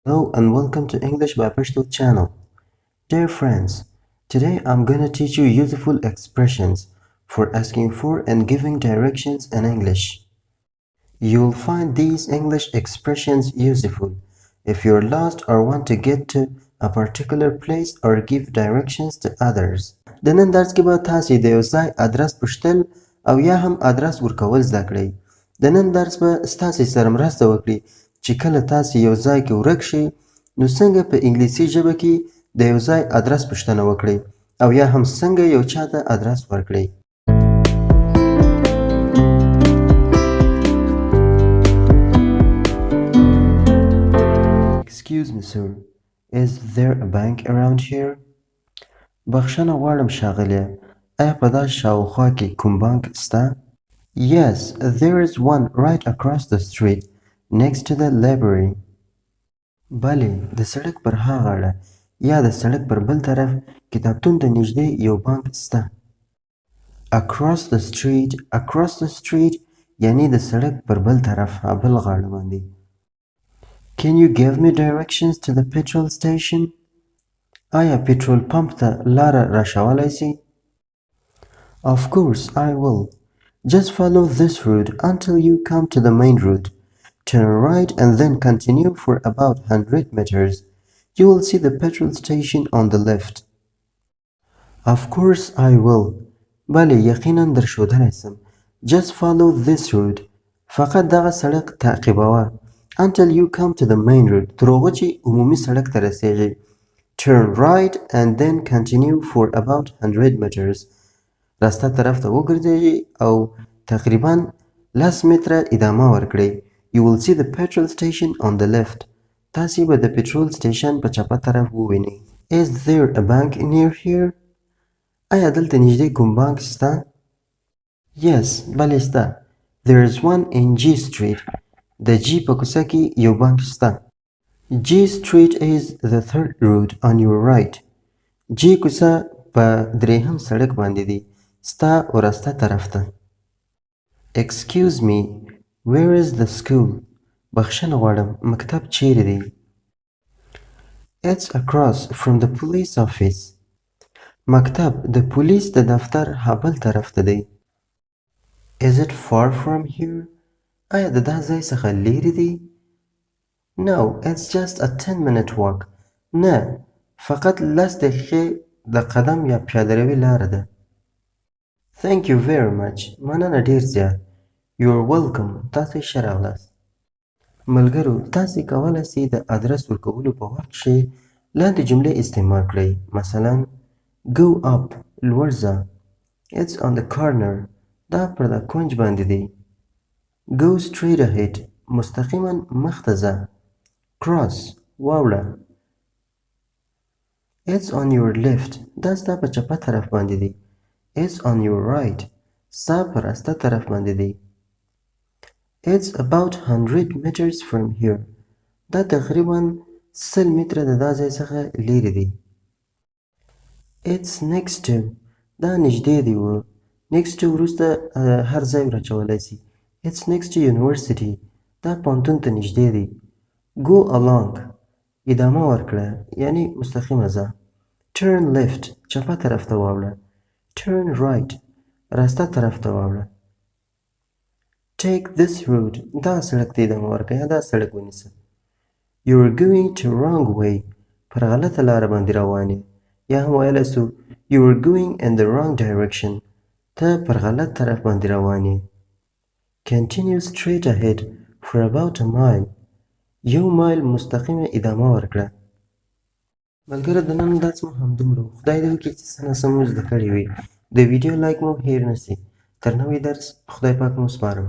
Hello and welcome to English by Pashto channel. Dear friends, today I'm gonna teach you useful expressions for asking for and giving directions in English. You'll find these English expressions useful if you're lost or want to get to a particular place or give directions to others. د نن درس کې به تاسو د یوځای آدرس پوشل او یا هم آدرس ورکول زدکړی. د نن درس به تاسو سره مرسته وکړي چې کله تاسو یوځای کې ورک شي نو څنګه په انګلیسي ژبه کې د یوځای آدرس پوښتنه وکړي او یا هم څنګه یو چاته آدرس ورکړي. Excuse me sir, is there a bank around here? بخښنه غواړم ښاغلیه، آیا په دا شاوخوا کې کوم بانک شته؟ Yes, there is one right across the street next to the library. بلې، د سړک پر ها غاړه یا د سړک پر بل طرف کتابتون ته نږدې یو بانک شته. Across the street یعنی د سړک پر بل طرف بل غاړه باندې. Can you give me directions to the petrol station? آیا پټرول پمپ ته لاره راښولی سي؟ Of course I will. Just follow this route until you come to the main route. Turn right and then continue for about 100 meters. You will see the petrol station on the left. Of course I will. بله یقینا درښودلی سم. Just follow this route. فقط دغه سړک تعقیبوه. Until you come to the main route. تر هغو چې عمومي سړک ته رسیږي. Turn right and then continue for about 100 meters. راسته طرف ته وګرځئ او تقریبا 10 متره ادامه ورکړئ. You will see the petrol station on the left. تاسې به د پټرول سټیشن په چپه طرف ووینئ. Is there a bank near here? آیا دلته نږدې کوم بانک شته؟ Yes, بلې شته. There is one in G Street. د جی په کوڅه کې یو بانک شته. G Street is the third route on your right. جی کوڅه په درېیم سړک باندې دی. ستا ورسته طرف ته. Excuse me, where is the school? بخښنه غواړم مکتب چیرې دی؟ It's across from the police office. مکتب د پولیس د دفتر بل طرف ته دی. Is it far from here? آیا د دا ځای څخه لیرې دی؟ No, it's just a 10-minute walk. نه، فقط 10 دقیقې د قدم یا پیاده روي لاره ده. Thank you very much. مننه ډیر زیات. You're welcome. تاسې ښه راغلاست. ملګرو، تاسې کولی سئ د آدرس ورکولو په وخت کې لاندې جملې استعمال کړئ. مثلا go up لوړ ځه. It's on the corner. دا پر دا کونج باندې دی. Go straight ahead. مستقیما مخ ته ځه. Cross واوړه. It's on your left. دا ستا په چپه طرف باندې دی. It's on your right. ستا په راسته طرف باندې دی. It's about 100 meters from here. دا تقریبا 100 متره د دا ځای څخه لیرې دی. It's next to. دا نږدې دی و. Next to وروسته هر ځای ورچولی سي. It's next to university. دا پوهنتون ته نږدې دی. Go along. ادامه ورکړه یعنی مستقیمه ځه. Turn left. چپه طرف ته واوړه. Turn right. راسته طرف ته واوړه. Take this route. دا سړک ته ادامه ورکړه یا دا سړک ونیسه. You're going to wrong way. پر غلطه لاره باندې روان یې. یا هم ویلی سو You're going in the wrong direction. ته پر غلط طرف باندې روان یې. Continue straight ahead for about a mile. یو مایل مستقیمه ادامه ورکړه. ملګرو د نن درس مو همدومره و. خدای دې وکړي چې څه ناڅه مو زده کړي وي. د ویډیو لایک مو هیر نه سي. تر نوي درس خدای پاک مو سپارم.